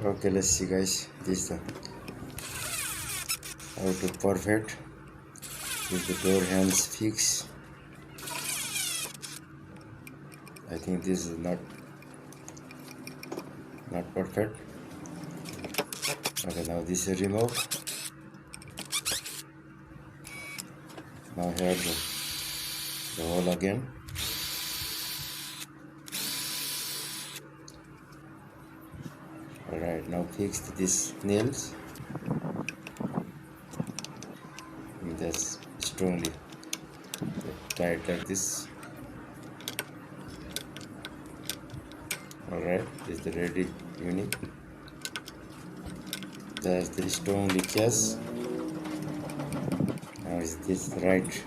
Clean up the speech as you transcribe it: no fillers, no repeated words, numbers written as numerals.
Okay, let's see guys, this is the how to perfect. This is the door hands fix. I think this is not perfect. Okay, now this is remove. Now here the hole again. Alright, now fix this nails. And that's strongly tight like this. Alright, this is the ready unit. That's the strongly cast. Now is this right